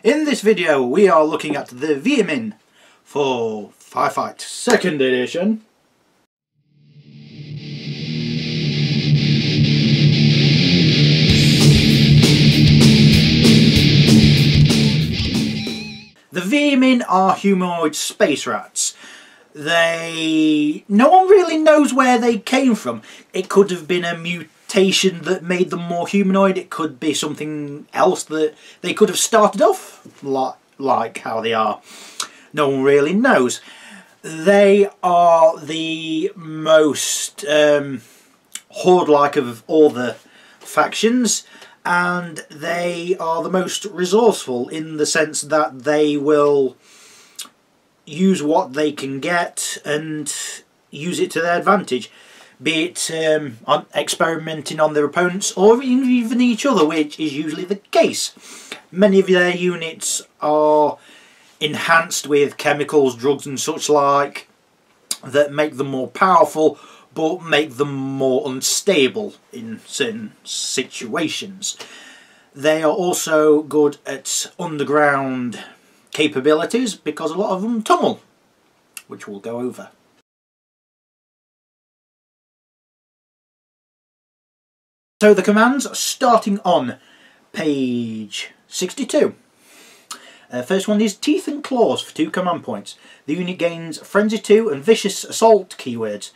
In this video we are looking at the Veer-myn for Firefight 2nd edition. The Veer-myn are humanoid space rats. No one really knows where they came from. It could have been a mutation that made them more humanoid. It could be something else that they could have started off like how they are. No one really knows. They are the most horde-like of all the factions, and they are the most resourceful in the sense that they will use what they can get and use it to their advantage, be it on experimenting on their opponents or even each other, which is usually the case. Many of their units are enhanced with chemicals, drugs and such like that make them more powerful but make them more unstable in certain situations. They are also good at underground capabilities because a lot of them tunnel, which we'll go over. So the commands, starting on page 62. First one is Teeth and Claws for 2 command points. The unit gains Frenzy 2 and Vicious Assault keywords.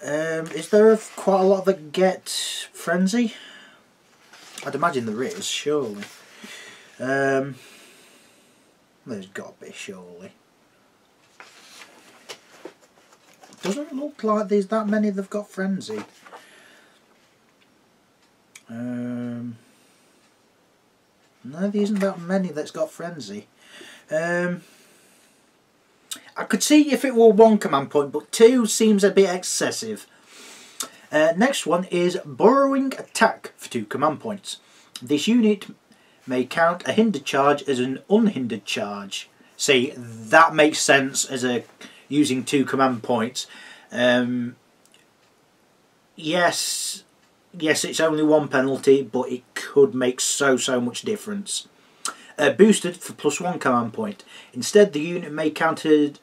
Is there quite a lot that get Frenzy? I'd imagine there is, surely. There's got to be, surely. Doesn't look like there's that many that've got Frenzy. No, there isn't that many that's got Frenzy. I could see if it were 1 command point, but 2 seems a bit excessive. Next one is Burrowing Attack for 2 command points. This unit may count a hindered charge as an unhindered charge. See, that makes sense as using 2 command points. Yes, it's only 1 penalty, but it could make so much difference. Boosted for +1 command point. Instead, the unit may count an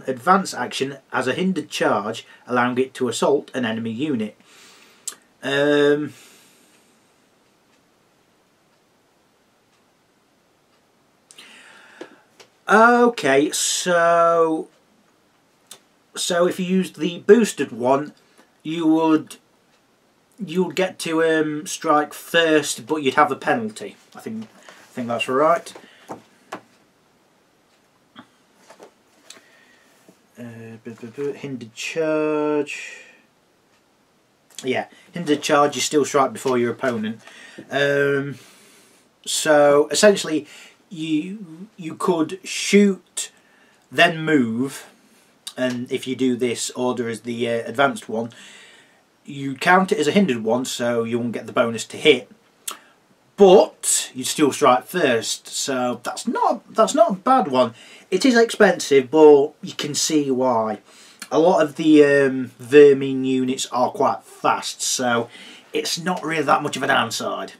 advance action as a hindered charge, allowing it to assault an enemy unit. Okay, so if you used the boosted one, you would get to strike first, but you'd have a penalty. I think that's right. Hindered charge. Yeah, hindered charge, you still strike before your opponent. So essentially, you could shoot, then move, and if you do this order as the advanced one, you count it as a hindered one, so you won't get the bonus to hit. But you still strike first, so that's not a bad one. It is expensive, but you can see why. A lot of the Veer-myn units are quite fast, so it's not really that much of a downside.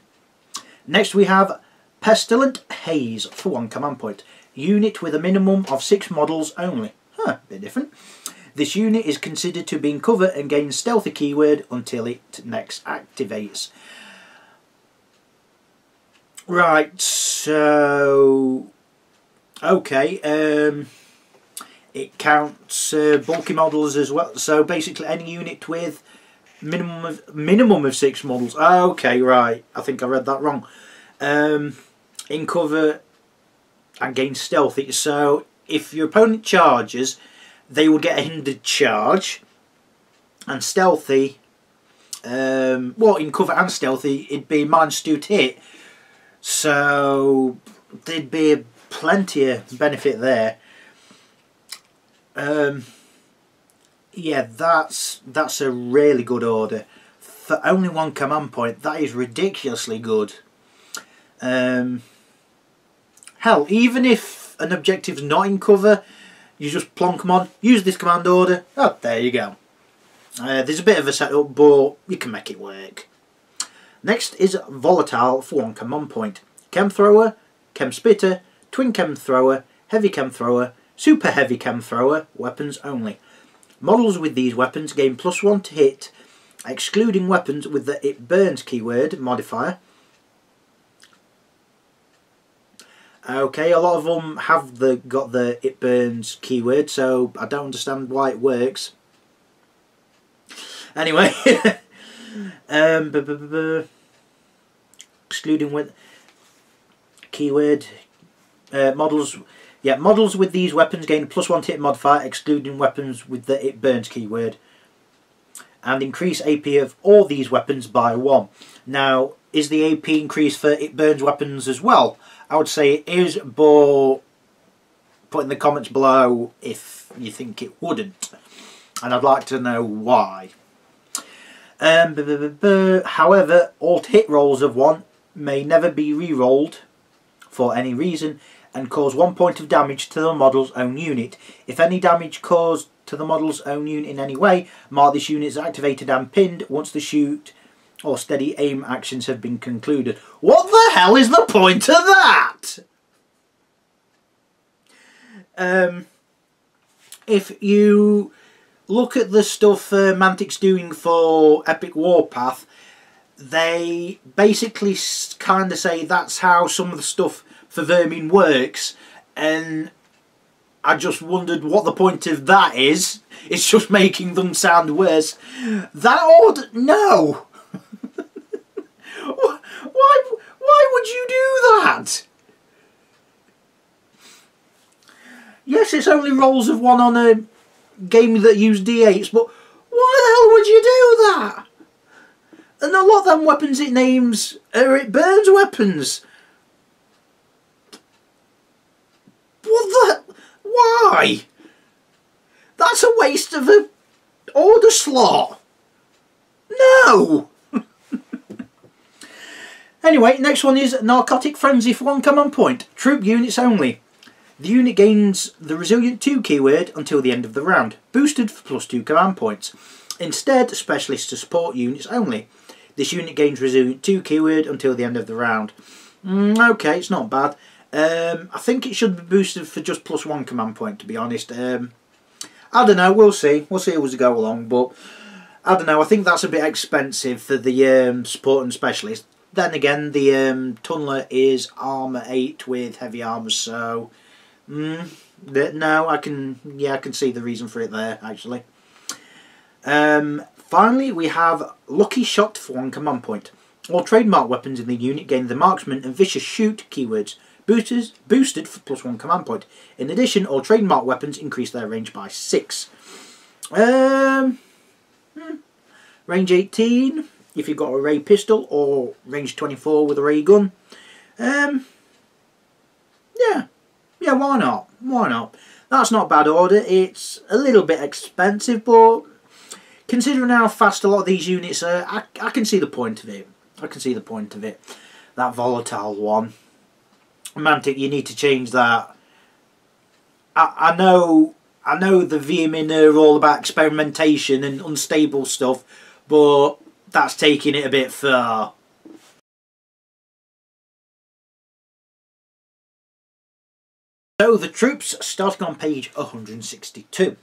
Next we have Pestilent Haze for 1 command point. Unit with a minimum of 6 models only. Bit different. This unit is considered to be in cover and gains Stealthy keyword until it next activates. Right, so okay, it counts bulky models as well. So basically, any unit with minimum of 6 models. Okay, right. I think I read that wrong. In cover and gain stealthy. So if your opponent charges, they will get a hindered charge, and stealthy. Well, in cover and stealthy, it'd be -2 to hit. So there'd be plenty of benefit there. Yeah, that's a really good order. For only 1 command point, that is ridiculously good. Hell, even if an objective's not in cover, you just plonk them on, use this command order. Oh, there you go. There's a bit of a setup, but you can make it work. Next is Volatile for 1 command point. Chem Thrower, Chem Spitter, Twin Chem Thrower, Heavy Chem Thrower, Super Heavy Chem Thrower, weapons only. Models with these weapons gain +1 to hit, excluding weapons with the It Burns keyword modifier. Okay, a lot of them have got the It Burns keyword, so I don't understand why it works. Anyway, excluding with keyword models. Yeah, models with these weapons gain a +1 to hit modifier, excluding weapons with the It Burns keyword, and increase AP of all these weapons by 1. Now, is the AP increased for It Burns weapons as well? I would say it is, but put in the comments below if you think it wouldn't, and I'd like to know why. However, alt hit rolls of 1 may never be re-rolled for any reason and cause 1 point of damage to the model's own unit. If any damage caused to the model's own unit in any way, mark this unit as activated and pinned once the shoot or steady aim actions have been concluded. What the hell is the point of that? If you look at the stuff Mantic's doing for Epic Warpath, they basically kind of say that's how some of the stuff for Veer-myn works, and I just wondered what the point of that is. It's just making them sound worse. That odd? No. Why would you do that? Yes, it's only rolls of 1 on a game that use D8s, but why the hell would you do that? And a lot of them weapons it names are It Burns weapons. What the? Why? That's a waste of an order slot. No. Anyway, next one is Narcotic Frenzy for 1 command point. Troop units only. The unit gains the Resilient 2 keyword until the end of the round, boosted for +2 command points. Instead, Specialist to support units only. This unit gains Resilient 2 keyword until the end of the round. Okay, it's not bad. I think it should be boosted for just +1 command point, to be honest. I don't know, we'll see. We'll see as we go along, but I don't know, I think that's a bit expensive for the support and specialist. Then again, the Tunneler is armour 8 with heavy armour, so no, I can see the reason for it there, actually. Finally, we have Lucky Shot for 1 command point. All trademark weapons in the unit gain the Marksman and Vicious Shoot keywords, boosted for +1 command point. In addition, all trademark weapons increase their range by 6. Range 18 if you've got a ray pistol, or range 24 with a ray gun. Yeah, why not? Why not? That's not a bad order. It's a little bit expensive, but considering how fast a lot of these units are, I can see the point of it. I can see the point of it. That volatile one. Mantic, you need to change that. I know the Veer-myn are all about experimentation and unstable stuff, but that's taking it a bit far. So the troops, starting on page 162.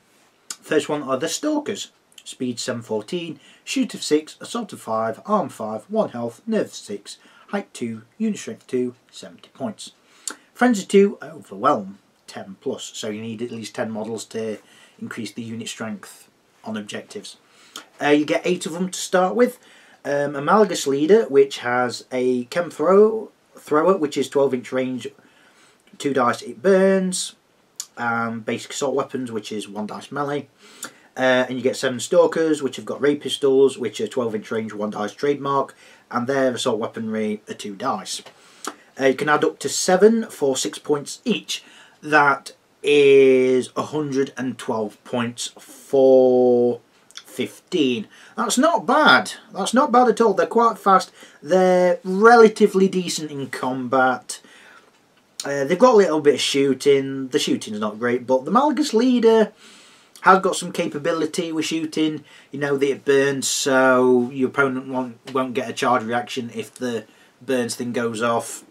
First one are the Stalkers. Speed 714, shoot of 6, assault of 5, arm 5, 1 health, nerve 6, height 2, unit strength 2, 70 points. Frenzy 2, overwhelm, 10 plus. So you need at least 10 models to increase the unit strength on objectives. You get 8 of them to start with. Amalgus Leader, which has a Chem Thrower, which is 12-inch range, 2 dice it burns. Basic assault weapons, which is 1 dice melee. And you get 7 Stalkers, which have got ray pistols, which are 12-inch range, 1 dice trademark, and their assault weaponry are 2 dice. You can add up to 7 for 6 points each. That is 112 points for 15. That's not bad. That's not bad at all. They're quite fast. They're relatively decent in combat. They've got a little bit of shooting. The shooting's not great, but the Amalgus Leader, Has got some capability with shooting. You know that it burns, so your opponent won't get a charge reaction if the burns thing goes off.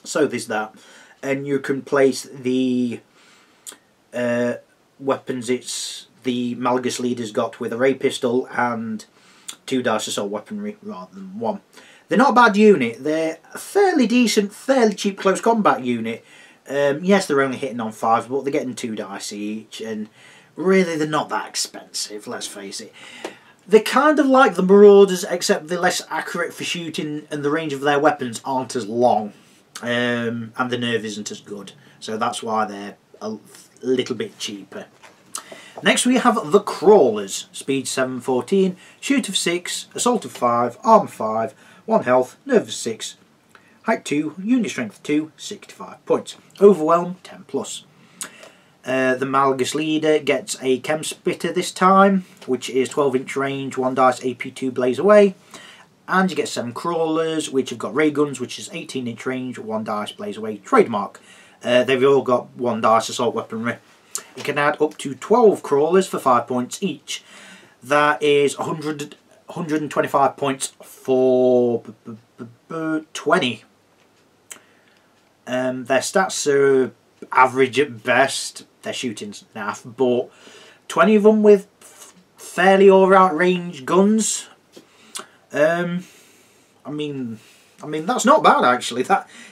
So there's that. And you can place the weapons the Malgus leader's got with a ray pistol and 2 dice assault weaponry rather than 1. They're not a bad unit. They're a fairly decent, fairly cheap close combat unit. Yes, they're only hitting on 5, but they're getting 2 dice each, and really they're not that expensive, let's face it. They're kind of like the Marauders, except they're less accurate for shooting and the range of their weapons aren't as long. And the nerve isn't as good. So that's why they're a little bit cheaper. Next we have the Crawlers. Speed 714, shoot of 6, assault of 5, arm 5, 1 health, nerve of 6, height 2, unit strength 2, 65 points. Overwhelm 10 plus. The Malgus leader gets a Chem Spitter this time, which is 12-inch range, 1 dice, AP2 blaze away. And you get 7 Crawlers, which have got ray guns, which is 18-inch range, 1 dice, blaze away, trademark. They've all got 1 dice assault weaponry. You can add up to 12 Crawlers for 5 points each. That is 125 points for 20. Their stats are average at best. Their shooting's naff, but 20 of them with fairly alright range guns. I mean that's not bad actually.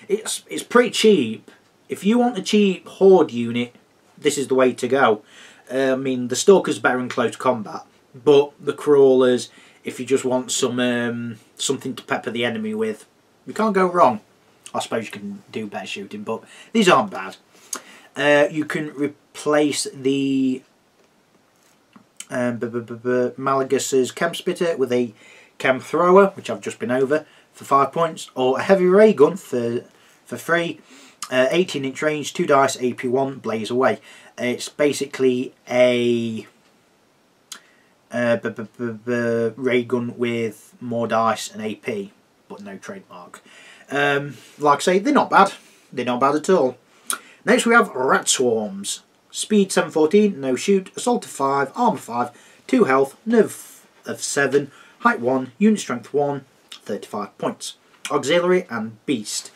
It's pretty cheap. If you want a cheap horde unit, this is the way to go. I mean, the Stalker's better in close combat, but the Crawlers, if you just want some something to pepper the enemy with, you can't go wrong. I suppose you can do better shooting, but these aren't bad. You can replace the Malagus's Chem Spitter with a Chem Thrower, which I've just been over, for 5 points, or a Heavy Ray Gun for free. 18-inch range, 2 dice, AP1, blaze away. It's basically a ray gun with more dice and AP, but no trademark. Like I say, they're not bad. They're not bad at all. Next we have Rat Swarms. Speed 714, no shoot, assault of 5, armor 5, 2 health, nerve of 7, height 1, unit strength 1, 35 points. Auxiliary and Beast.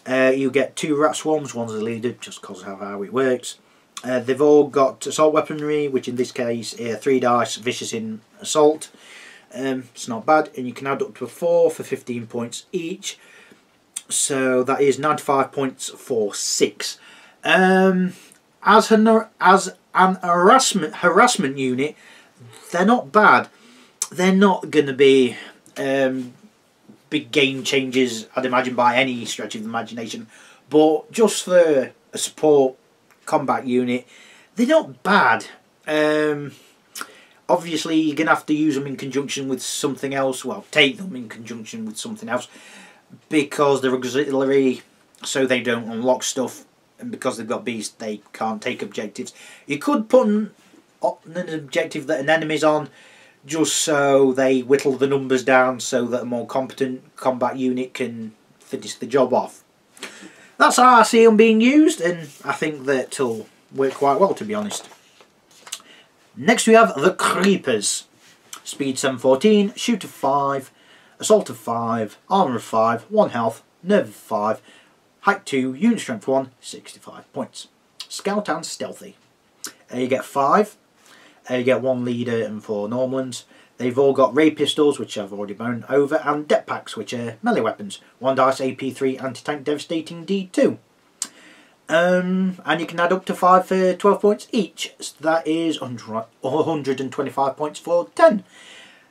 You get 2 Rat Swarms, one's the leader, just because of how it works. They've all got assault weaponry, which in this case 3 dice, vicious in assault. It's not bad, and you can add up to 4 for 15 points each. So that is 95 points for 6. As an harassment unit, they're not bad. They're not going to be big game changers, I'd imagine, by any stretch of the imagination. But just for a support combat unit, they're not bad. Obviously, you're going to have to use them in conjunction with something else. Well, take them in conjunction with something else, because they're auxiliary, so they don't unlock stuff, and because they've got beasts, they can't take objectives. You could put an objective that an enemy's on, just so they whittle the numbers down, so that a more competent combat unit can finish the job off. That's how I see them being used, and I think that it'll work quite well, to be honest. Next we have the Creepers. Speed 714, shoot of 5, assault of 5, armour of 5, 1 health, nerve of 5, height 2, unit strength 1, 65 points. Scout and Stealthy. You get 5. You get 1 leader and 4 normans. They've all got ray pistols, which I've already gone over, and depth packs, which are melee weapons. 1 dice, AP3, anti-tank devastating, D2. And you can add up to 5 for 12 points each. So that is 125 points for 10.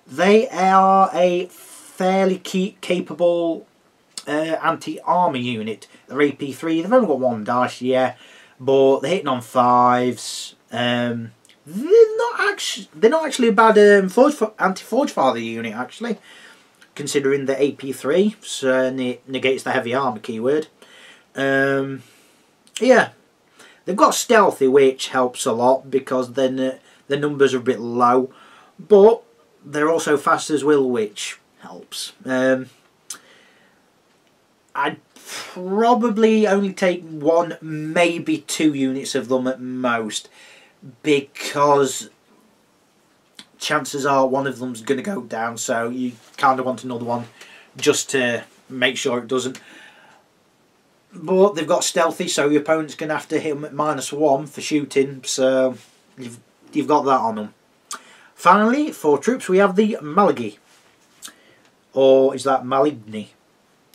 They are a fairly capable anti-armour unit. They're AP3, they've only got 1 dice, yeah, but they're hitting on 5s. They're not actually a bad anti-Forge Father unit, actually, considering the AP3, so it negates the heavy armour keyword. Yeah, they've got Stealthy, which helps a lot because then the numbers are a bit low, but they're also fast as will, which helps. I'd probably only take 1, maybe 2 units of them at most. because chances are one of them's going to go down, so you kind of want another one just to make sure it doesn't. But they've got stealthy, so your opponent's going to have to hit them at -1 for shooting, so you've got that on them. Finally, for troops, we have the Malagi. Or is that Maligny?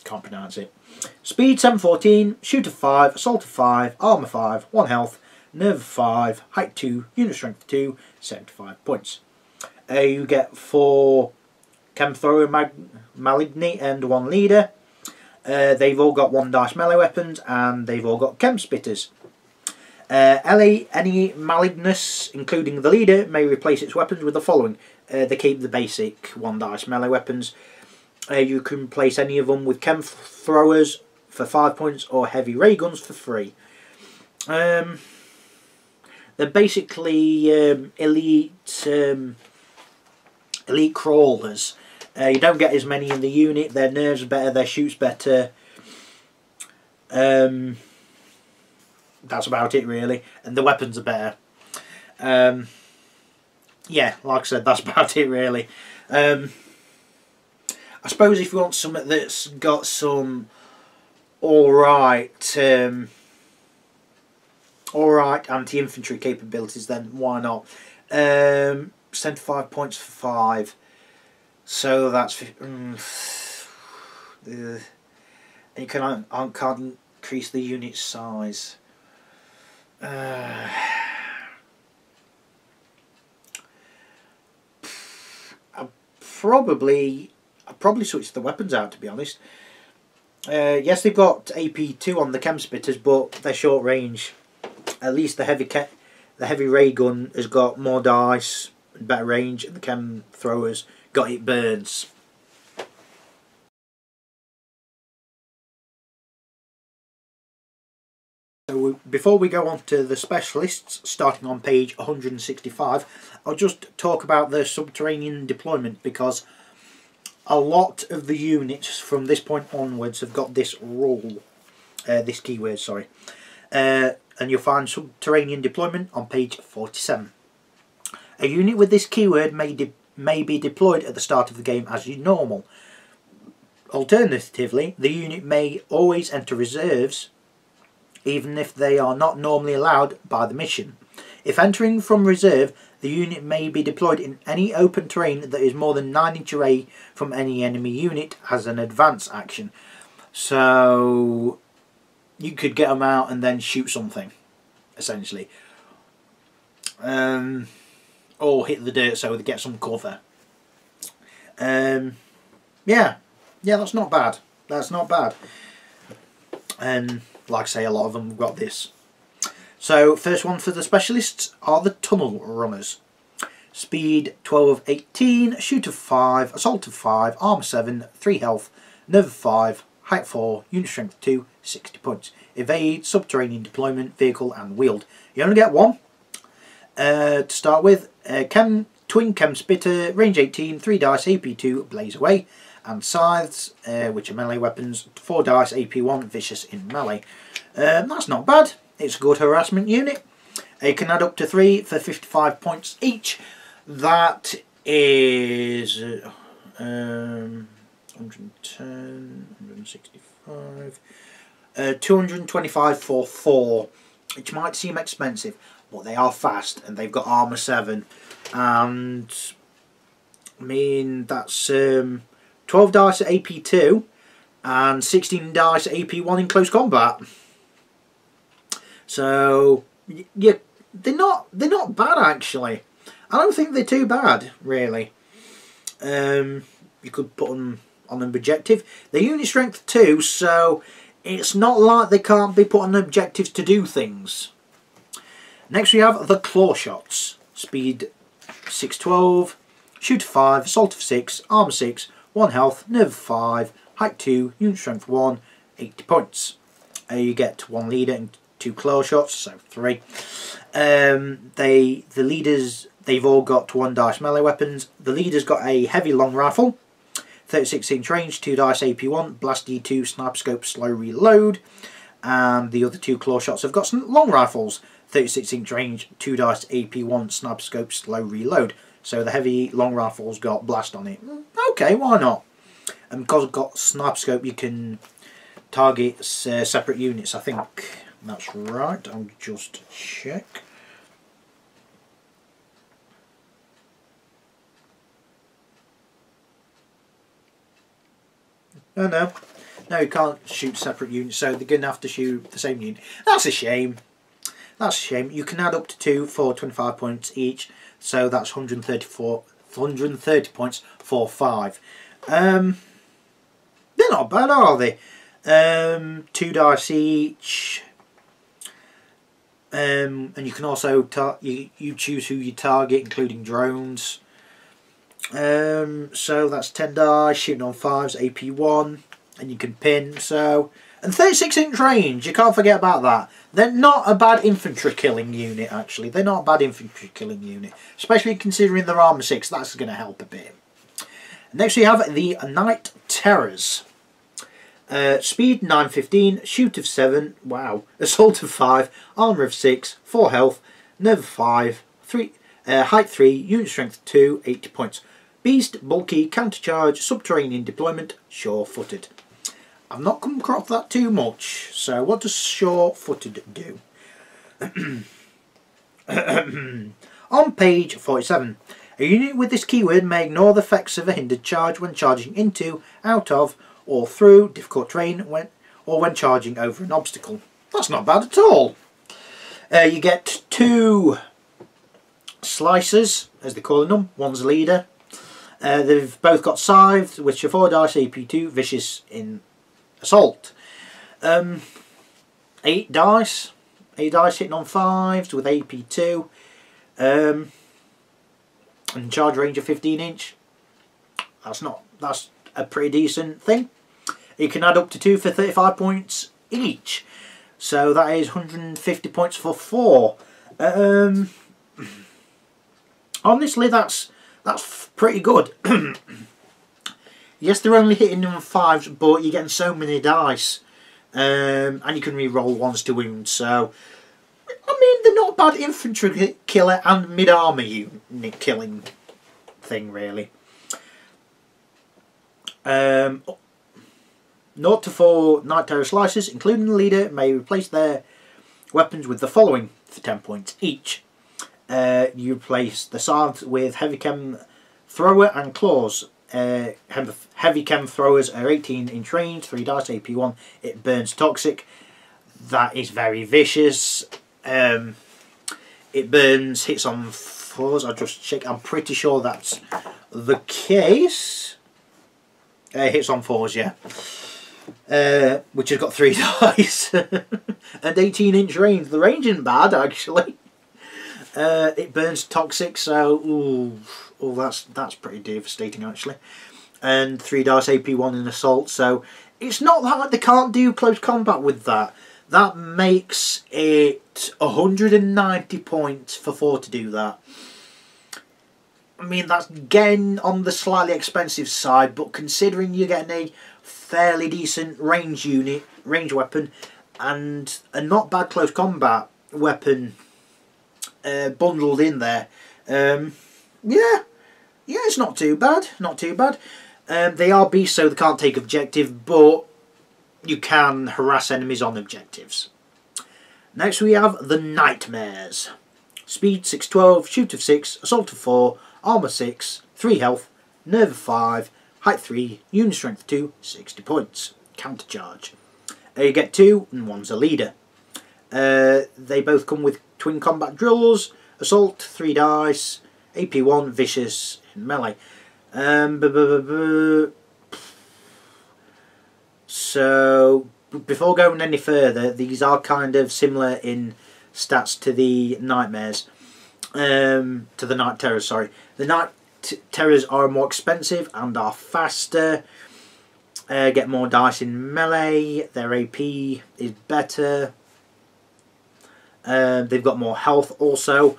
Can't pronounce it. Speed 714, shoot of 5, assault of 5, armour 5, 1 health, nerve 5, height 2, unit strength 2, 75 points. You get 4 chem thrower Maligny and 1 leader. They've all got 1 dice melee weapons, and they've all got chem spitters. Any malignus, including the leader, may replace its weapons with the following. They keep the basic 1 dice melee weapons. You can replace any of them with chem throwers for 5 points or heavy ray guns for 3. They're basically elite crawlers. You don't get as many in the unit. Their nerves are better, their shoots better. That's about it really, and the weapons are better. Yeah, like I said, that's about it really. I suppose if you want something that's got some alright anti-infantry capabilities, then why not? 75 points for 5, so that's you can't increase the unit size. I'd probably switch the weapons out, to be honest. Yes, they've got AP2 on the chem spitters, but they're short range. At least the heavy ray gun has got more dice and better range, and the chem throwers got it burns. So before we go on to the specialists, starting on page 165, I'll just talk about the subterranean deployment, because a lot of the units from this point onwards have got this rule, this keyword, sorry. And you'll find subterranean deployment on page 47. A unit with this keyword may be deployed at the start of the game as normal. Alternatively, the unit may always enter reserves, even if they are not normally allowed by the mission. If entering from reserve, the unit may be deployed in any open terrain that is more than 9 inch away from any enemy unit as an advance action. So you could get them out and then shoot something, essentially. Or hit the dirt so they get some cover. Yeah, that's not bad. That's not bad. And like I say, a lot of them have got this. So first one for the specialists are the tunnel runners. Speed 12 of 18, shoot of 5, assault of 5, armour 7, 3 health, nerve 5, height 4, unit strength 2, 60 points. Evade, subterranean deployment, vehicle and wheeled. You only get 1. To start with, twin chem spitter, range 18, 3 dice, AP2, blaze away, and scythes, which are melee weapons, 4 dice, AP1, vicious in melee. That's not bad. It's a good harassment unit. You can add up to 3 for 55 points each. That is 110, 165, 225 for 4, which might seem expensive, but they are fast and they've got armour 7, and I mean that's 12 dice at AP2 and 16 dice at AP1 in close combat. So yeah, they're not bad actually. I don't think they're too bad really. You could put them on an objective. They're unit strength 2, so it's not like they can't be put on objectives to do things. Next we have the claw shots. Speed 612, shoot 5, assault of 6, armour 6, 1 health, nerve 5, height 2, unit strength 1, 80 points. You get 1 leader and 2 claw shots, so 3. The leaders, they've all got 1 dice melee weapons. The leader's got a heavy long rifle, 36 inch range, 2 dice AP1, blast D2, sniper scope, slow reload. and the other 2 claw shots have got some long rifles, 36-inch range, 2 dice, AP1, sniper scope, slow reload. So the heavy long rifle's got blast on it. Okay, why not? And because I've got sniper scope, you can target separate units. I think that's right. I'll just check. Oh no. No, you can't shoot separate units, so they're going to have to shoot the same unit. That's a shame. That's a shame. You can add up to 2 for 25 points each, so that's 130 points for 5. They're not bad, are they? 2 dice each. And you can also you choose who you target, including drones. So that's 10 dice, shooting on 5s, AP1, and you can pin. So, and 36-inch range, you can't forget about that. They're not a bad infantry killing unit, actually. They're not a bad infantry killing unit, especially considering their armor 6. That's going to help a bit. Next we have the Night Terrors. Speed 915, shoot of 7, wow, assault of 5, armour of 6, 4 health, nerve of 5, 3, height 3, unit strength 2, 80 points. Beast, bulky, countercharge, subterranean deployment, sure-footed. I've not come across that too much, so what does sure-footed do? On page 47, a unit with this keyword may ignore the effects of a hindered charge when charging into, out of, or through difficult terrain when charging over an obstacle. That's not bad at all. You get 2 slicers, as they're calling them. One's a leader. They've both got scythes, which are 4 dice, AP2, vicious in assault. 8 dice. 8 dice hitting on 5s with AP2. And charge range of 15-inch. That's a pretty decent thing. You can add up to 2 for 35 points each. So that is 150 points for 4. Honestly, that's pretty good. Yes, they're only hitting on 5s, but you're getting so many dice. And you can re-roll 1s to wound. So, I mean, they're not a bad infantry killer and mid-armour unit killing thing, really. 0 to 4 Night Terror slices, including the leader, may replace their weapons with the following for 10 points each. You replace the scythe with heavy chem thrower and claws. Heavy chem throwers are 18-inch range, 3 dice, AP1. It burns toxic. That is very vicious. It burns, hits on 4s. I'll just check. I'm pretty sure that's the case. Hits on 4s, yeah. Which has got 3 dice. And 18-inch range. The range isn't bad, actually. It burns toxic, so that's pretty devastating, actually. And 3 dice, AP1 in assault, so it's not that they can't do close combat with that. That makes it 190 points for 4 to do that. I mean, that's getting on the slightly expensive side, but considering you're getting a fairly decent range weapon, and a not bad close combat weapon bundled in there, yeah, it's not too bad. Not too bad. They are beasts, so they can't take objective, but you can harass enemies on objectives. Next we have the Nightmares. Speed 612, shoot of 6, assault of 4, armour 6, 3 health, nerve of 5, height 3, unit strength 2, 60 points. Countercharge. You get 2 and one's a leader. They both come with twin combat drills, assault 3 dice, AP1, vicious in melee. So before going any further, these are kind of similar in stats to the Nightmares, to the Night Terrors, sorry. The Night Terrors are more expensive and are faster, get more dice in melee, their AP is better, they've got more health also,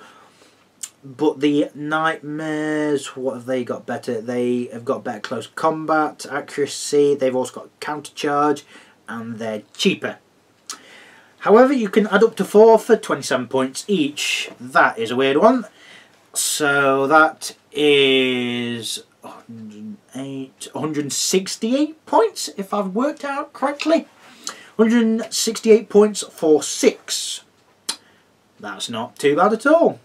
but the Nightmares, what have they got better? They have got better close combat, accuracy, they've also got countercharge, and they're cheaper. However, you can add up to 4 for 27 points each. That is a weird one. So that is 168 points, if I've worked out correctly. 168 points for 6. That's not too bad at all.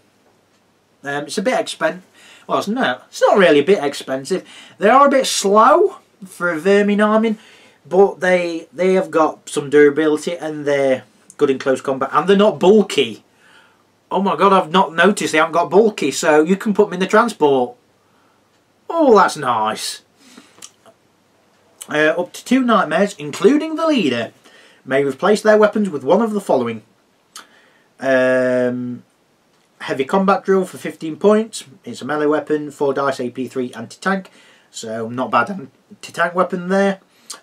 It's a bit expensive. Well, it's not really a bit expensive. They are a bit slow for a Veer-myn army, but they have got some durability and they're good in close combat, and they're not bulky. Oh my god, I've not noticed they haven't got bulky, so you can put them in the transport. Oh, that's nice. Up to 2 nightmares, including the leader, may replace their weapons with one of the following. Heavy combat drill for 15 points. It's a melee weapon, 4 dice, AP3, anti-tank. So not bad anti-tank weapon there.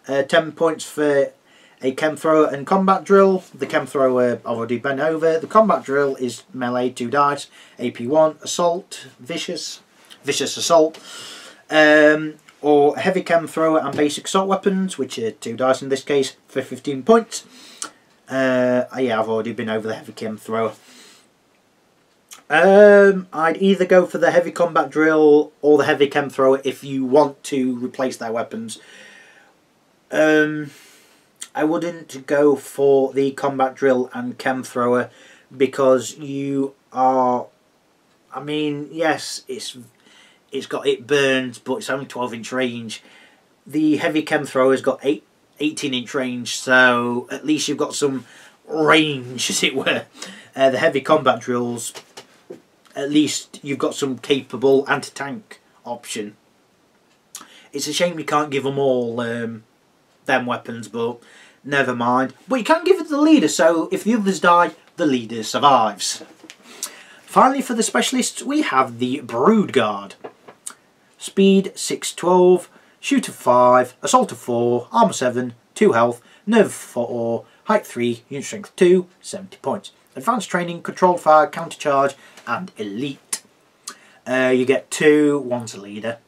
10 points for a chem thrower and combat drill. The chem thrower I've already been over. The combat drill is melee, 2 dice, AP1, assault, vicious assault. Or heavy chem thrower and basic assault weapons, which are 2 dice in this case, for 15 points. Yeah, I've already been over the heavy chem thrower. I'd either go for the heavy combat drill or the heavy chem thrower if you want to replace their weapons. I wouldn't go for the combat drill and chem thrower because you are, I mean, yes, it burns, but it's only 12-inch range. The heavy chem thrower's got 18-inch range, so at least you've got some range, as it were. The heavy combat drills, at least you've got some capable anti-tank option. It's a shame you can't give them all them weapons, but never mind. But you can give it to the leader, so if the others die, the leader survives. Finally, for the specialists, we have the Brood Guard. Speed 612, shoot of 5, assault of 4, armor 7, 2 health, nerve 4, height 3, unit strength 2, 70 points. Advanced training, controlled fire, countercharge, and elite. You get 2, one's a leader.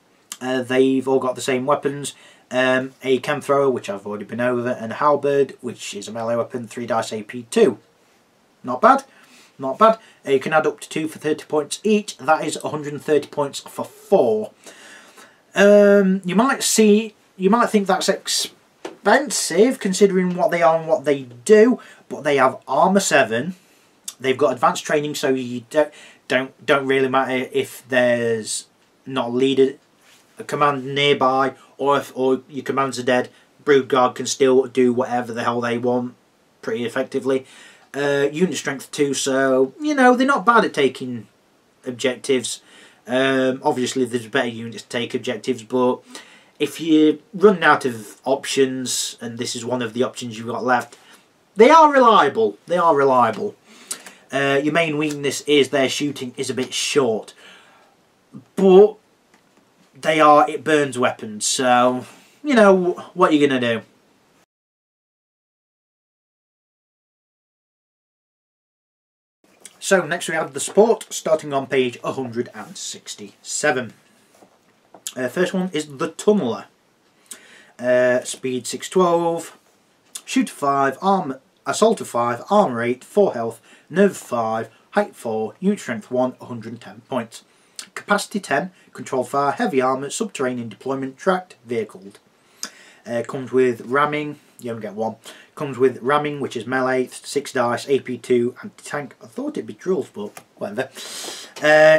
They've all got the same weapons. A chem thrower, which I've already been over, and a halberd, which is a melee weapon, 3 dice AP2. Not bad, not bad. You can add up to 2 for 30 points each. That is 130 points for 4. You might think that's expensive considering what they are and what they do, but they have armor 7. They've got advanced training, so you don't really matter if there's not a leader, a command nearby, or if your commands are dead. Brood Guard can still do whatever the hell they want pretty effectively. Unit strength 2, so you know they're not bad at taking objectives. Obviously there's better units to take objectives, but if you're running out of options and this is one of the options you've got left, they are reliable. They are reliable. Your main weakness is their shooting is a bit short, but it burns weapons, so you know what you're gonna do. So next we have the support, starting on page 167. First one is the Tunneler. Speed 612, shoot 5, assault of 5, armor 8, 4 health, nerve 5, height 4, unit strength 1, 110 points. Capacity 10, controlled fire, heavy armour, subterranean deployment, tracked, vehicled. Comes with ramming, you only get 1. Comes with ramming, which is melee, 6 dice, AP2, anti-tank. I thought it'd be drills, but whatever.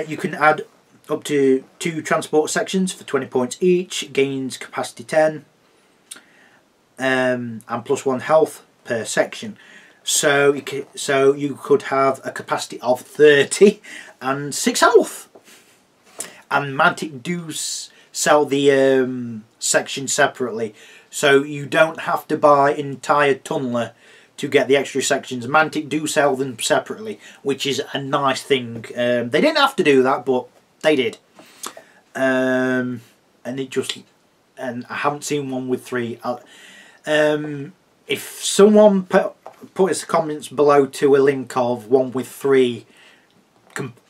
You can add up to 2 transport sections for 20 points each, gains capacity 10, and +1 health per section. So you could have a capacity of 30 and 6 health. And Mantic do sell the section separately, so you don't have to buy entire Tunneler to get the extra sections. Mantic do sell them separately, which is a nice thing. They didn't have to do that, but they did. And I haven't seen one with 3. If someone put his comments below to a link of one with 3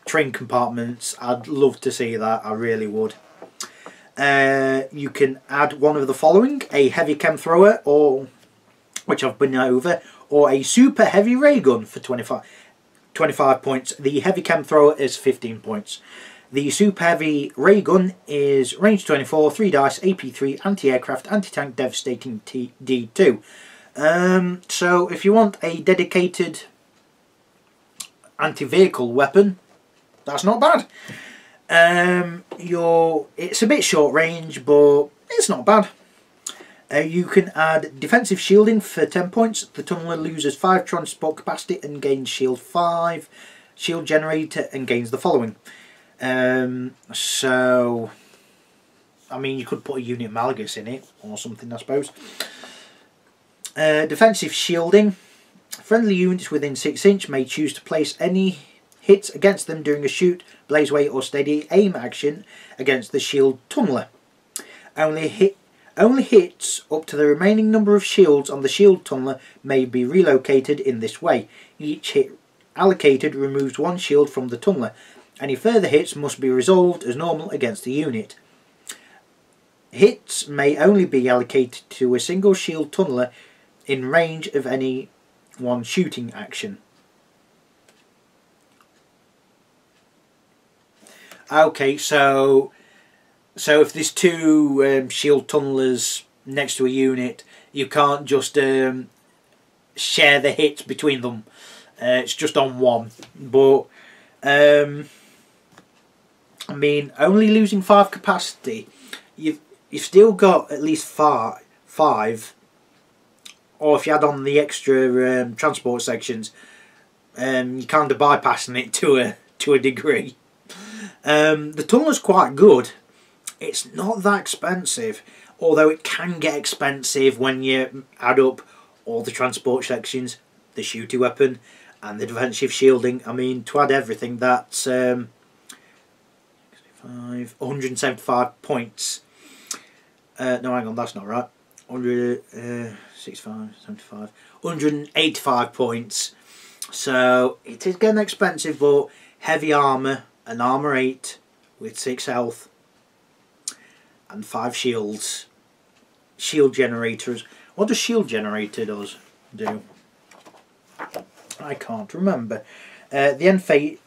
train compartments, I'd love to see that. I really would. You can add one of the following: a heavy chem thrower, which I've been over, or a super heavy ray gun for 25 points. The heavy chem thrower is 15 points. The super heavy ray gun is range 24, 3 dice, AP3, anti-aircraft, anti-tank, devastating D2. So if you want a dedicated anti-vehicle weapon, that's not bad. It's a bit short range, but it's not bad. You can add defensive shielding for 10 points. The tunneler loses 5 transport capacity and gains shield 5. Shield generator and gains the following. So, I mean, you could put a unit Malagus in it or something, I suppose. Defensive shielding. Friendly units within 6 inch may choose to place any hits against them during a shoot, blaze away or steady aim action against the shield tunneler. Only hits up to the remaining number of shields on the shield tunneler may be relocated in this way. Each hit allocated removes 1 shield from the tunneler. Any further hits must be resolved as normal against the unit. Hits may only be allocated to a single shield tunneler in range of any one shooting action. Okay, so if there's 2 shield tunnelers next to a unit, you can't just share the hits between them. It's just on one. But I mean, only losing 5 capacity, you've still got at least 5. Or if you add on the extra transport sections, you're kind of bypassing it to a degree. The tunneler's quite good. It's not that expensive, although it can get expensive when you add up all the transport sections, the shooty weapon, and the defensive shielding. I mean, to add everything, that's 175 points. No, hang on, that's not right. 165, 75, 185 points. So it is getting expensive, but heavy armour, an armour 8 with 6 health and 5 shields. Shield generators. What does shield generator do? I can't remember. The end phase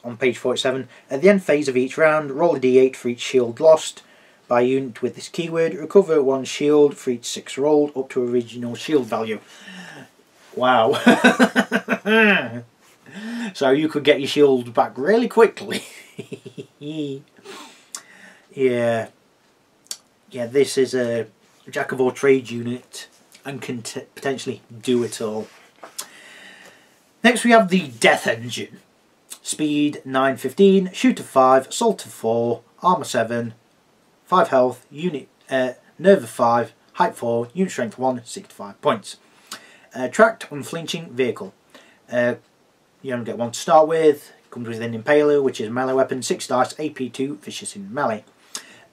on page 47. At the end phase of each round, roll a d8 for each shield lost by a unit with this keyword. Recover 1 shield for each 6 rolled up to original shield value. Wow. So you could get your shield back really quickly. Yeah, this is a jack of all trades unit and can potentially do it all. Next we have the Death Engine. Speed 915, shoot of 5, assault of 4, armour 7, 5 health, unit nerve of 5, height 4, unit strength 1, 65 points. Tracked unflinching vehicle. You only get 1 to start with. Comes with an impaler, which is a melee weapon, 6 dice, AP2, vicious in melee.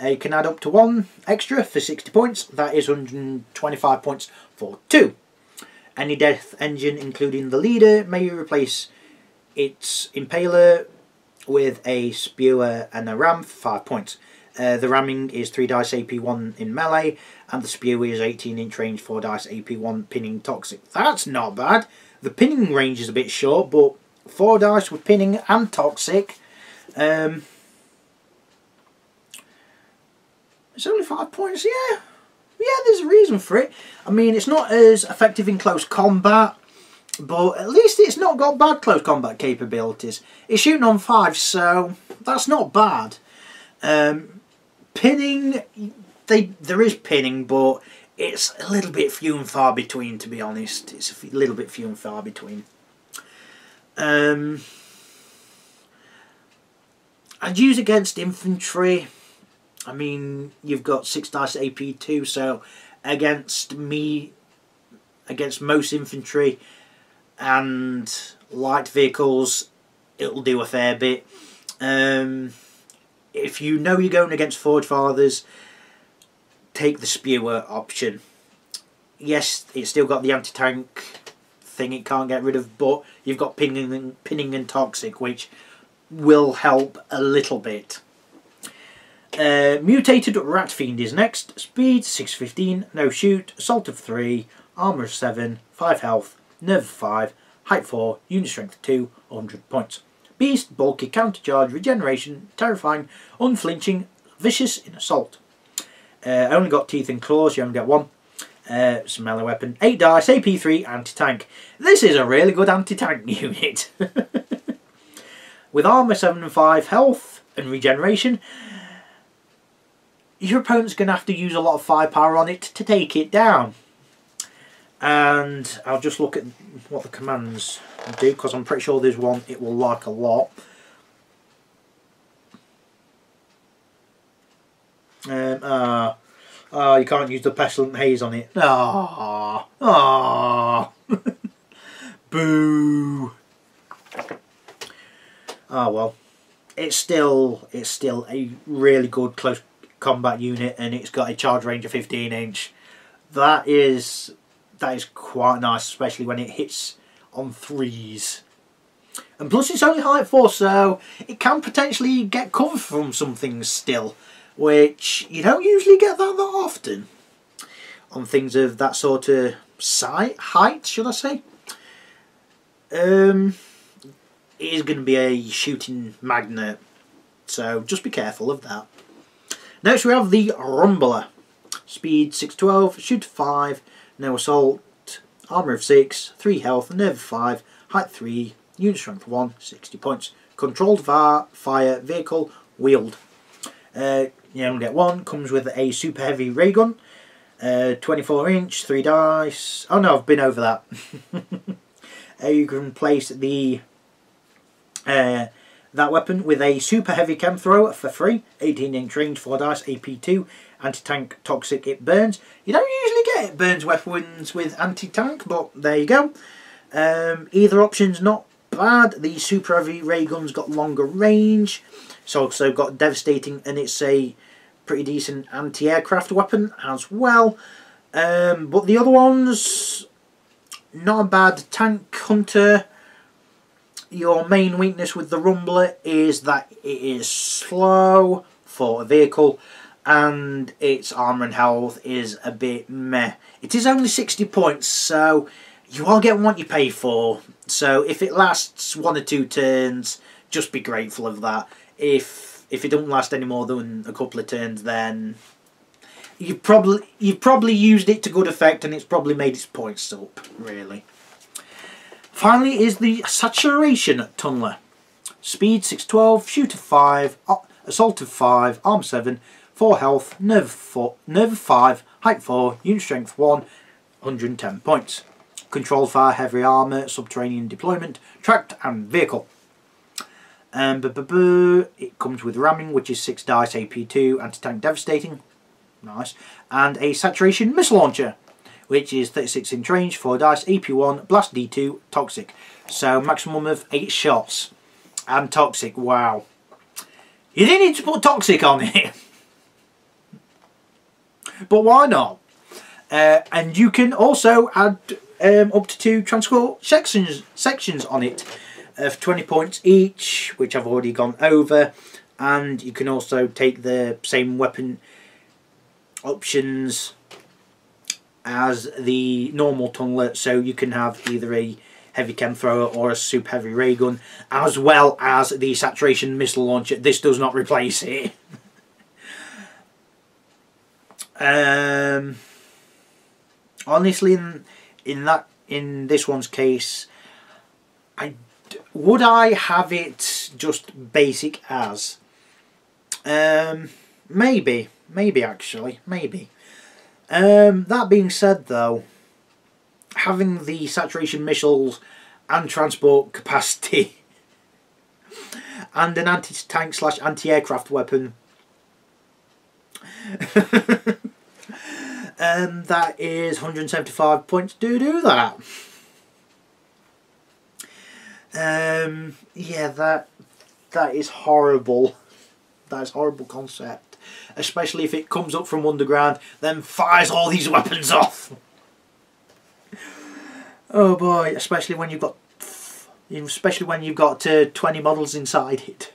You can add up to 1 extra for 60 points. That is 125 points for 2. Any Death Engine, including the leader, may replace its impaler with a spewer and a ram for 5 points. The ramming is 3 dice AP1 in melee, and the spewer is 18 inch range, 4 dice AP1 pinning toxic. That's not bad. The pinning range is a bit short, but 4 dice with pinning and toxic. It's only 5 points, yeah. Yeah, there's a reason for it. I mean, it's not as effective in close combat, but at least it's not got bad close combat capabilities. It's shooting on 5, so that's not bad. Pinning, there is pinning, but it's a little bit few and far between, to be honest. It's a little bit few and far between. I'd use against infantry. I mean, you've got 6 dice AP2, so against most infantry and light vehicles, it'll do a fair bit. If you know you're going against Forge Fathers, take the spewer option. Yes, it's still got the anti-tank thing it can't get rid of, but you've got pinning and toxic, which will help a little bit. Mutated Rat Fiend is next. Speed 615, no shoot, assault of 3, armour of 7, 5 health, nerve 5, height 4, unit strength 2, 100 points. Beast, bulky, countercharge, regeneration, terrifying, unflinching, vicious in assault. Only got teeth and claws, you only get one. It's a melee weapon. 8 dice, AP3, anti-tank. This is a really good anti-tank unit. With armour 7 and 5, health and regeneration, your opponent's going to have to use a lot of firepower on it to take it down. And I'll just look at what the commands do, because I'm pretty sure there's one it will like a lot. You can't use the pestilent haze on it. Boo. Oh well, it's still a really good close combat unit, and it's got a charge range of 15 inch. That is quite nice, especially when it hits on 3s. And plus it's only height 4, so it can potentially get cover from some things still, which you don't usually get that often on things of that sort of height, should I say. It is going to be a shooting magnet, so just be careful of that. Next we have the Rumbler. Speed 612, shoot 5, no assault, armour of 6, 3 health, nerve 5, height 3, unit strength 1, 60 points. Controlled fire vehicle, wheeled. You only get one, comes with a super heavy ray gun, 24 inch, 3 dice. Oh no, I've been over that. You can place the that weapon with a super heavy chem thrower for free, 18 inch range, 4 dice, AP2, anti-tank, toxic, it burns. You don't usually get it burns weapons with anti-tank, but there you go. Either option's not bad. The super heavy ray gun's got longer range. It's also got devastating, and it's a pretty decent anti-aircraft weapon as well. But the other ones, not a bad. Tank hunter. Your main weakness with the Rumbler is that it is slow for a vehicle, and its armour and health is a bit meh. It is only 60 points, so you are getting what you pay for. So if it lasts 1 or 2 turns, just be grateful of that. If it don't last any more than a couple of turns, then you've probably used it to good effect, and it's probably made its points up, really. Finally is the Saturation Tunneler. Speed 612, shoot of 5, assault of 5, arm 7, 4 health, nerve 5, height 4, unit strength 1, 110 points. Controlled fire, heavy armour, subterranean deployment, tracked and vehicle. It comes with ramming, which is 6 dice, AP2, anti-tank devastating, nice, and a saturation missile launcher, which is 36 inch range, 4 dice, AP1, blast D2, toxic. So maximum of 8 shots. And toxic, wow. You didn't need to put toxic on it. But why not? And you can also add up to 2 transport sections on it of 20 points each, which I've already gone over. And you can also take the same weapon options as the normal tunneler, so you can have either a heavy chem thrower or a super heavy ray gun, as well as the saturation missile launcher. This does not replace it. Honestly, in this one's case, would I have it just basic as? Maybe actually, maybe. That being said though, having the saturation missiles and transport capacity and an anti-tank / anti-aircraft weapon, that is 175 points to do that. Yeah, that is horrible. That is a horrible concept. Especially if it comes up from underground, then fires all these weapons off. Oh boy, especially when you've got 20 models inside it.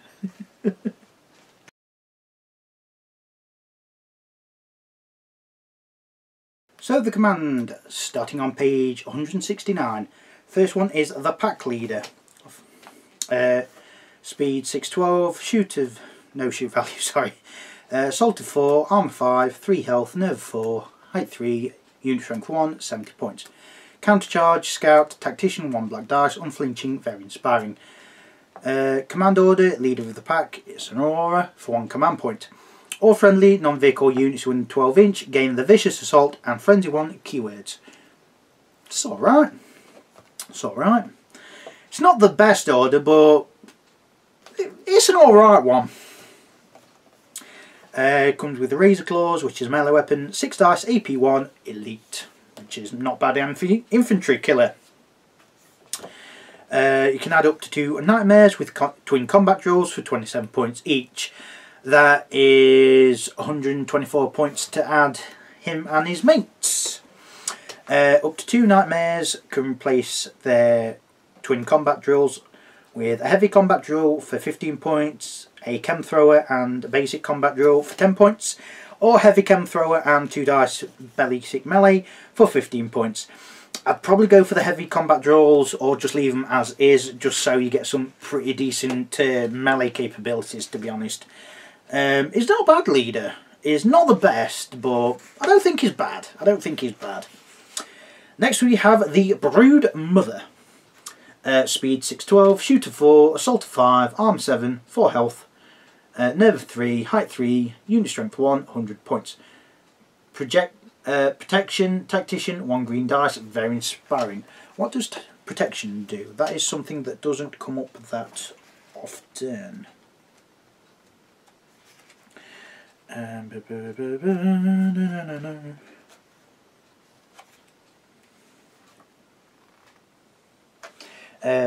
So the command, starting on page 169, First one is the pack leader. Speed 612, no shoot value, sorry. Assault of 4, armor 5, 3 health, nerve 4, height 3, unit strength 1, 70 points. Countercharge, scout, tactician, 1 black dice, unflinching, very inspiring. Command order, leader of the pack, it's an aura for 1 command point. All friendly, non-vehicle units within 12 inch gain the vicious assault and frenzy 1 keywords. It's alright. It's alright. It's not the best order, but it's an alright one. Comes with the razor claws, which is a melee weapon, 6 dice, AP 1, elite, which is not bad infantry killer. You can add up to 2 nightmares with twin combat drills for 27 points each. That is 124 points to add him and his mates. Up to 2 nightmares can replace their twin combat drills with a heavy combat drill for 15 points, a chem thrower and a basic combat drill for 10 points, or heavy chem thrower and 2 dice basic melee for 15 points. I'd probably go for the heavy combat drills or just leave them as is, just so you get some pretty decent melee capabilities, to be honest. He's not a bad leader. He's not the best, but I don't think he's bad. I don't think he's bad. Next we have the Brood Mother. Speed 612, shoot of 4, assault of 5, arm 7, 4 health, nerve 3, height 3, unit strength 1, 100 points. Protection, tactician, 1 green dice, very inspiring. What does protection do? That is something that doesn't come up that often.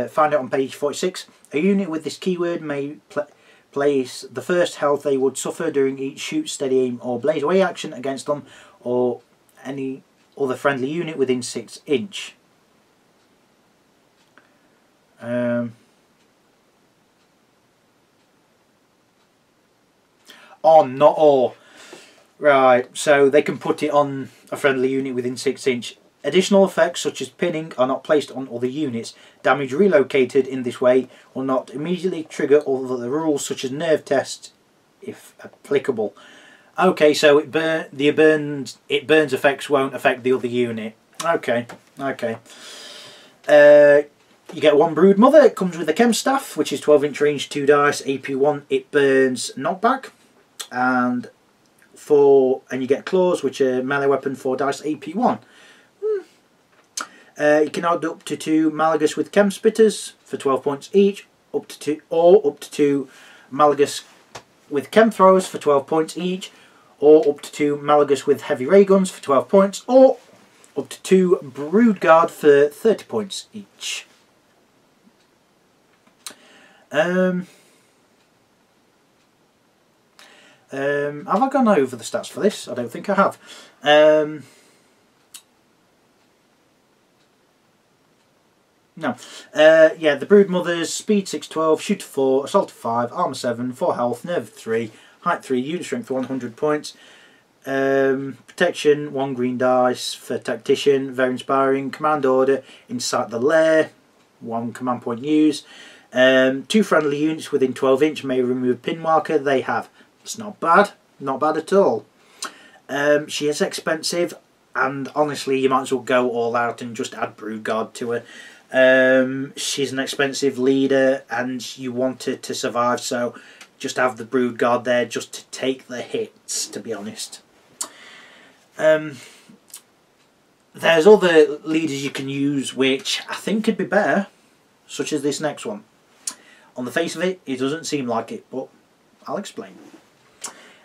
Find it on page 46. A unit with this keyword may place the first health they would suffer during each shoot, steady aim or blaze away action against them or any other friendly unit within 6 inch. Oh, not all. Right, so they can put it on a friendly unit within 6 inch. Additional effects such as pinning are not placed on other units. Damage relocated in this way will not immediately trigger other rules such as nerve tests if applicable. Okay, so it burns effects won't affect the other unit. Okay, okay. You get 1 Brood Mother. It comes with a chem staff, which is 12 inch range, 2 dice, AP 1. It burns knockback, and you get claws, which are melee weapon, 4 dice, AP 1. You can add up to 2 Malagus with chem spitters for 12 points each, up to 2 Malagus with chem throwers for 12 points each, or up to 2 Malagus with heavy ray guns for 12 points, or up to 2 Brood Guard for 30 points each. Have I gone over the stats for this? I don't think I have. No. Yeah, the Brood Mothers, speed 612, shoot 4, assault 5, armor 7, 4 health, nerve 3, height 3, unit strength 100 points. Protection, 1 green dice for tactician, very inspiring. Command order, inside the lair, 1 command point used. 2 friendly units within 12 inch may remove pin marker they have. It's not bad, not bad at all. She is expensive, and honestly you might as well go all out and just add Brood Guard to her. She's an expensive leader and you want her to survive, so just have the Brood Guard there just to take the hits, to be honest. There's other leaders you can use which I think could be better, such as this next one. On the face of it, it doesn't seem like it, but I'll explain.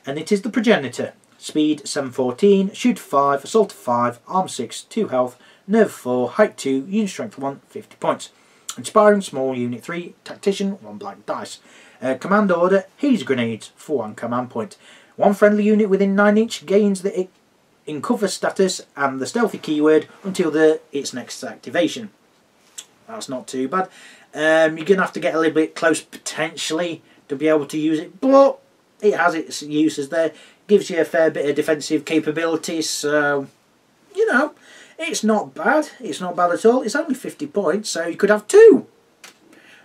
And it is the Progenitor. Speed 714, shoot 5, assault 5, arm 6, 2 health, nerve 4, height 2, unit strength 1, 50 points. Inspiring, small unit 3, tactician, 1 black dice. Command order, haze grenades for 1 command point. 1 friendly unit within 9 inch gains the in cover status and the stealthy keyword until its next activation. That's not too bad. You're going to have to get a little bit close potentially to be able to use it, but it has its uses there. Gives you a fair bit of defensive capabilities, so, you know, It's not bad. It's not bad at all. It's only 50 points, so you could have 2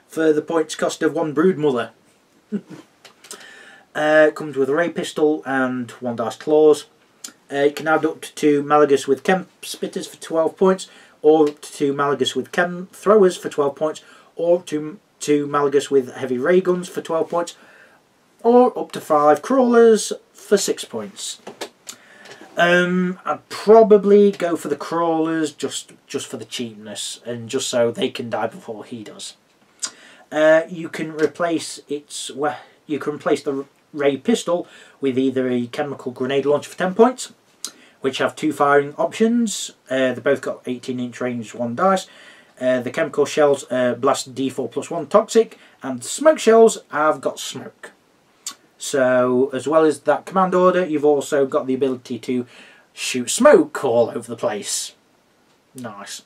for the points cost of 1 brood mother. Comes with a ray pistol and 1 dice claws. You can add up to 2 Malagus with chem spitters for 12 points, or up to 2 Malagus with chem throwers for 12 points, or up to 2 Malagus with heavy ray guns for 12 points, or up to 5 crawlers for 6 points. I'd probably go for the crawlers just for the cheapness, and just so they can die before he does. You can replace the ray pistol with either a chemical grenade launcher for 10 points, which have 2 firing options. They both got 18-inch range, 1 dice. The chemical shells blast D4 plus 1 toxic, and the smoke shells have got smoke. So, as well as that command order, you've also got the ability to shoot smoke all over the place. Nice.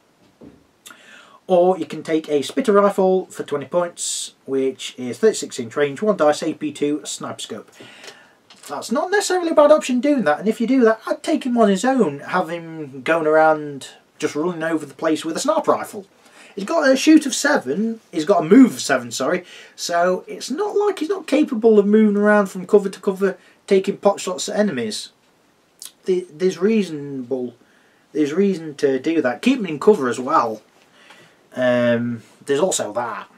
Or you can take a spitter rifle for 20 points, which is 36-inch range, 1 dice, AP2, sniper scope. That's not necessarily a bad option doing that, and if you do that, I'd take him on his own, have him going around just running over the place with a sniper rifle. He's got a shoot of 7, he's got a move of 7, sorry, so it's not like he's not capable of moving around from cover to cover, taking pot shots at enemies. There's reason to do that. Keep him in cover as well. There's also that.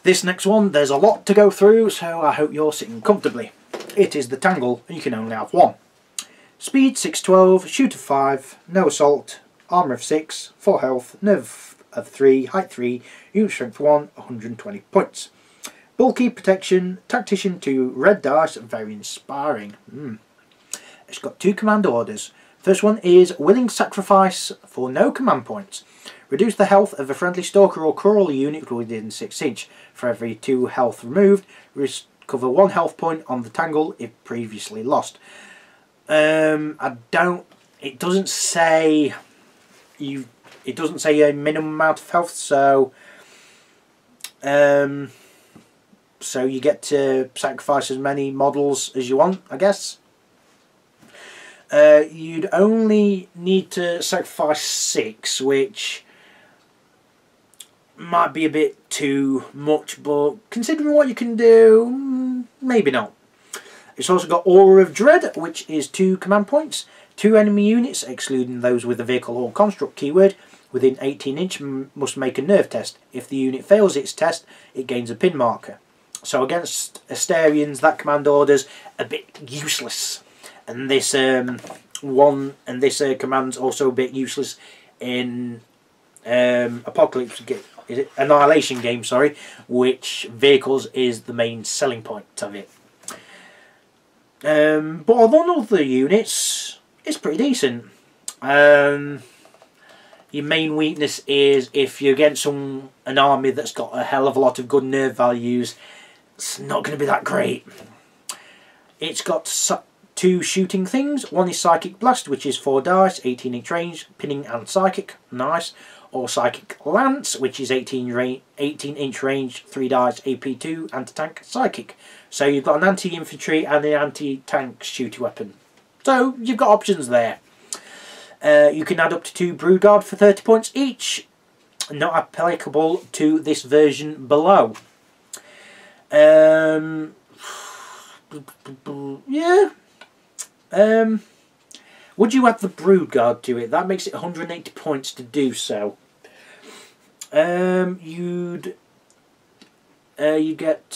This next one, there's a lot to go through, so I hope you're sitting comfortably. It is the Tangle, and you can only have 1. Speed 612, shoot of 5, no assault, armour of 6, 4 health, nerve of 3, height 3, unit strength 1, 120 points. Bulky, protection, tactician 2, red dice, very inspiring. It's got 2 command orders. First one is willing sacrifice for no command points. Reduce the health of a friendly stalker or crawler unit within 6 inch. For every 2 health removed, recover 1 health point on the Tangle if previously lost. It doesn't say a minimum amount of health, so you get to sacrifice as many models as you want, I guess. You'd only need to sacrifice 6, which might be a bit too much, but considering what you can do, maybe not. It's also got Aura of Dread, which is 2 command points. 2 enemy units, excluding those with the vehicle or construct keyword, within 18 inch must make a nerve test. If the unit fails its test, it gains a pin marker. So against Asterians, that command order's a bit useless. And this command's also a bit useless in Apocalypse, is it Annihilation game? Sorry, which vehicles is the main selling point of it. But on other units, it's pretty decent. Your main weakness is if you're against an army that's got a hell of a lot of good nerve values, it's not going to be that great. It's got 2 shooting things. One is Psychic Blast, which is 4 dice, 18-inch range, pinning and psychic, nice. Or Psychic Lance, which is 18-inch range, 3 dice, AP2, anti-tank, psychic. So you've got an anti-infantry and an anti-tank shooting weapon. So you've got options there. You can add up to 2 Brood Guard for 30 points each. Not applicable to this version below. Yeah. Would you add the Brood Guard to it? That makes it 180 points to do so. You'd get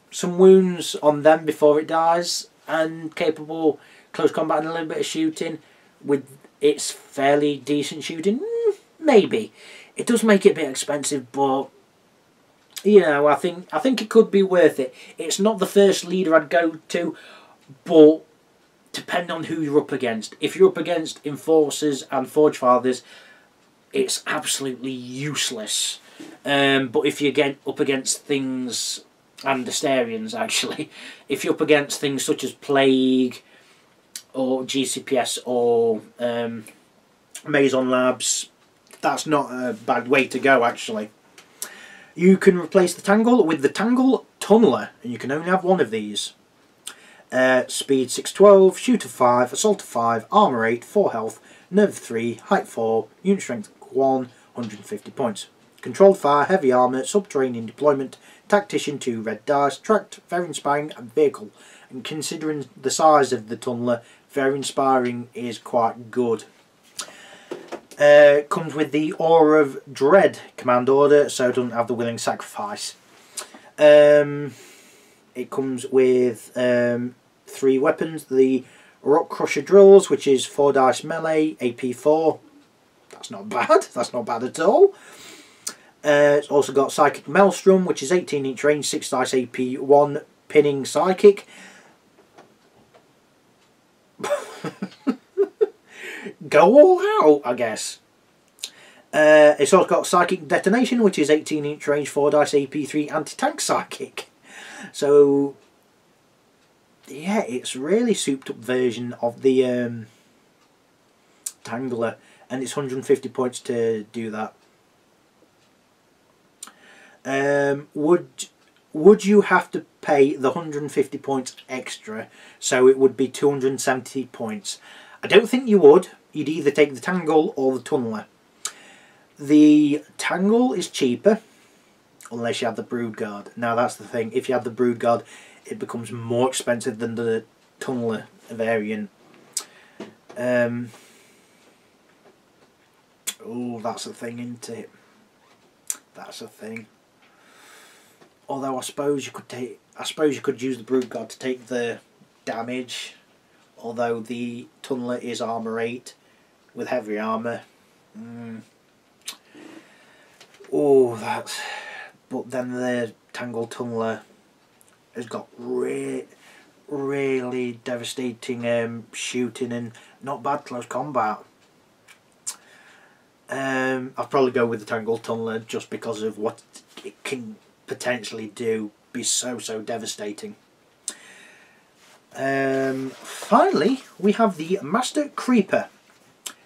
some wounds on them before it dies, and capable close combat and a little bit of shooting. With its fairly decent shooting, maybe. It does make it a bit expensive, but you know, I think it could be worth it. It's not the first leader I'd go to, but depending on who you're up against. If you're up against Enforcers and Forge Fathers, it's absolutely useless. But if you get up against things, and Asterians actually, if you're up against things such as Plague or GCPS or Maison Labs, that's not a bad way to go actually. You can replace the Tangle with the Tangle Tunneler, and you can only have 1 of these. Speed 612, shooter 5, assault 5, armour 8, 4 health, nerve 3, height 4, unit strength 1, 150 points. Controlled fire, heavy armour, subterranean deployment, tactician 2, red dice, tracked, very inspiring, and vehicle. And considering the size of the tunneler, very inspiring is quite good. Comes with the Aura of Dread command order, so it doesn't have the Willing Sacrifice. It comes with 3 weapons. The Rock Crusher Drills, which is 4 dice melee, AP 4. That's not bad. That's not bad at all. It's also got Psychic Maelstrom, which is 18 inch range, 6 dice AP 1, pinning Psychic. Go all out, I guess. It's also got Psychic Detonation, which is 18 inch range, 4 dice AP 3, anti-tank Psychic. So, yeah, it's really souped up version of the Tangler, and it's 150 points to do that. Would you have to pay the 150 points extra, so it would be 270 points? I don't think you would. You'd either take the Tangle or the Tunneler. The Tangle is cheaper, unless you have the Brood Guard. Now that's the thing, if you have the Brood Guard, it becomes more expensive than the Tunneler variant. Oh, that's the thing, isn't it? That's the thing. Although I suppose you could use the Brood Guard to take the damage. Although the Tunneler is armour 8 with heavy armour. Oh, that's... But then the Tangle Tunneler has got really devastating shooting and not bad close combat. I'll probably go with the Tangle Tunneler just because of what it can potentially do. Be so devastating. Finally, we have the Master Creeper.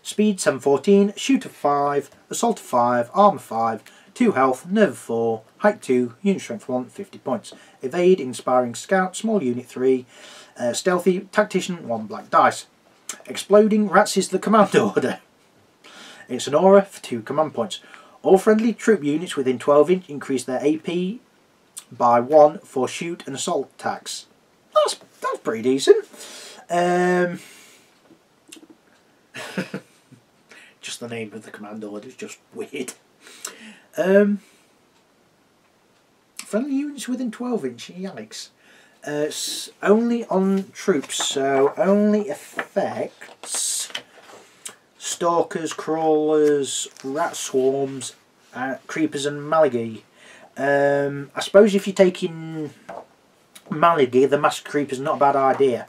Speed 714, shooter 5, assault 5, armour 5, 2 health, nerve 4, height 2, unit strength 1, 50 points. Evade, inspiring scout, small unit 3, stealthy, tactician 1 black dice. Exploding rats is the command order. It's an aura for 2 command points. All friendly troop units within 12 inch increase their AP by 1 for shoot and assault attacks. That's pretty decent. Just the name of the command order is just weird. Friendly units within 12 inch, yikes. It's only on troops, so only affects stalkers, crawlers, rat swarms, creepers and malagi. I suppose if you're taking malagi, the Master Creeper's not a bad idea.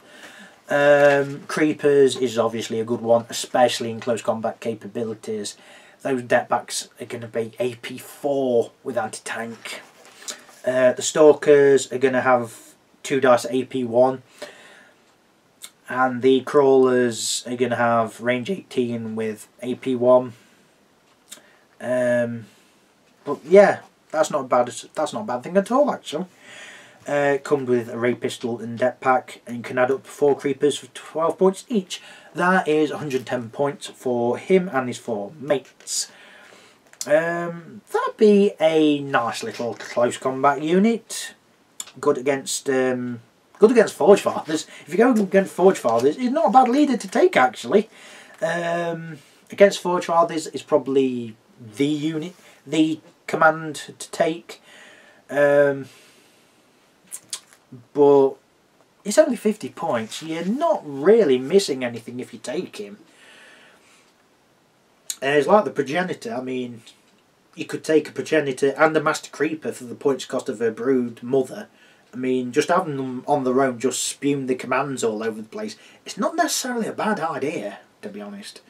Creepers is obviously a good one, especially in close combat capabilities. Those deckbacks are going to be AP 4 with anti-tank. The Stalkers are going to have 2 dice AP 1. And the Crawlers are going to have range 18 with AP 1. But yeah, that's not a bad thing at all, actually. It comes with a ray pistol and deck pack, and you can add up to 4 creepers for 12 points each. That is 110 points for him and his 4 mates. That'd be a nice little close combat unit. Good against Forge Fathers. If you go against Forge Fathers, it's not a bad leader to take, actually. Against Forge Fathers is probably the command to take. But it's only 50 points. You're not really missing anything if you take him. It's like the Progenitor. I mean, you could take a Progenitor and a Master Creeper for the points cost of a Brood Mother. I mean, just having them on their own, just spewing the commands all over the place, it's not necessarily a bad idea, to be honest.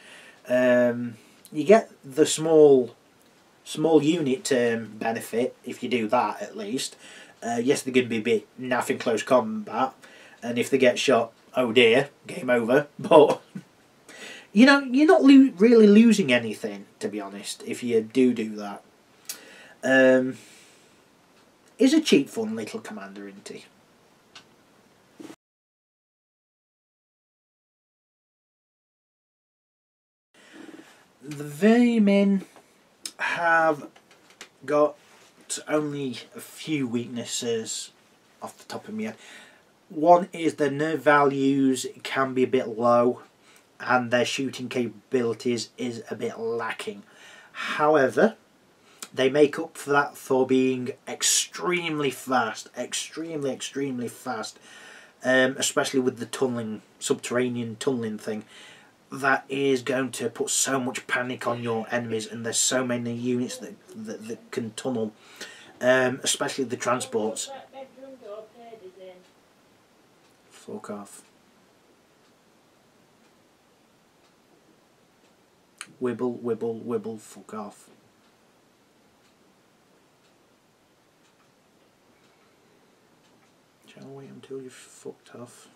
You get the small unit benefit if you do that, at least. Yes, they're going to be a bit naff in close combat, and if they get shot, oh dear, game over. But you know, you're not really losing anything, to be honest, if you do that. Is a cheap, fun little commander, isn't he? The Veer-myn have got only a few weaknesses off the top of my head. One is their nerve values can be a bit low, and their shooting capabilities is a bit lacking. However, they make up for that for being extremely fast, extremely fast, especially with the tunneling, subterranean tunneling thing. That is going to put so much panic on your enemies, and there's so many units that can tunnel, especially the transports. Fuck off. Wibble, wibble, wibble, fuck off. Shall I wait until you've fucked off?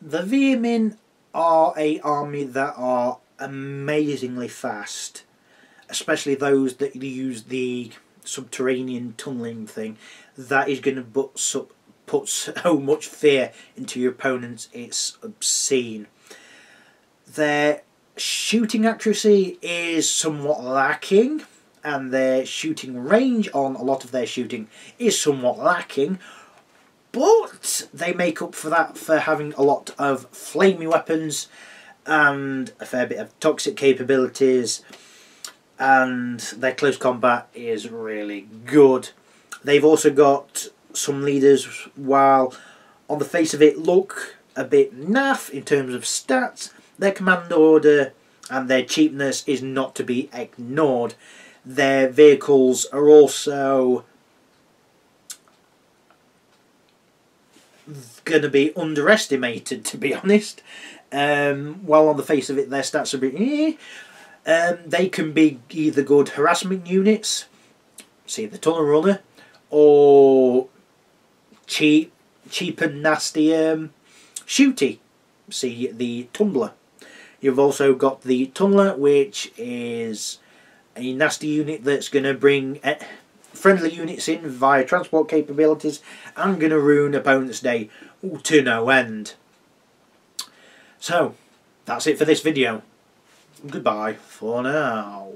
The Veer-myn are an army that are amazingly fast, especially those that use the subterranean tunnelling thing. That is going to put so much fear into your opponents, it's obscene. Their shooting accuracy is somewhat lacking, and their shooting range on a lot of their shooting is somewhat lacking. But they make up for that for having a lot of flamey weapons and a fair bit of toxic capabilities, and their close combat is really good. They've also got some leaders, while on the face of it look a bit naff in terms of stats, their command order and their cheapness is not to be ignored. Their vehicles are also going to be underestimated, to be honest. While on the face of it their stats are a bit they can be either good harassment units, see the tunnel runner, or cheap and nasty shooty, see the tumbler. You've also got the tunneler, which is a nasty unit that's going to bring friendly units in via transport capabilities and going to ruin opponents' day to no end. So, that's it for this video. Goodbye for now.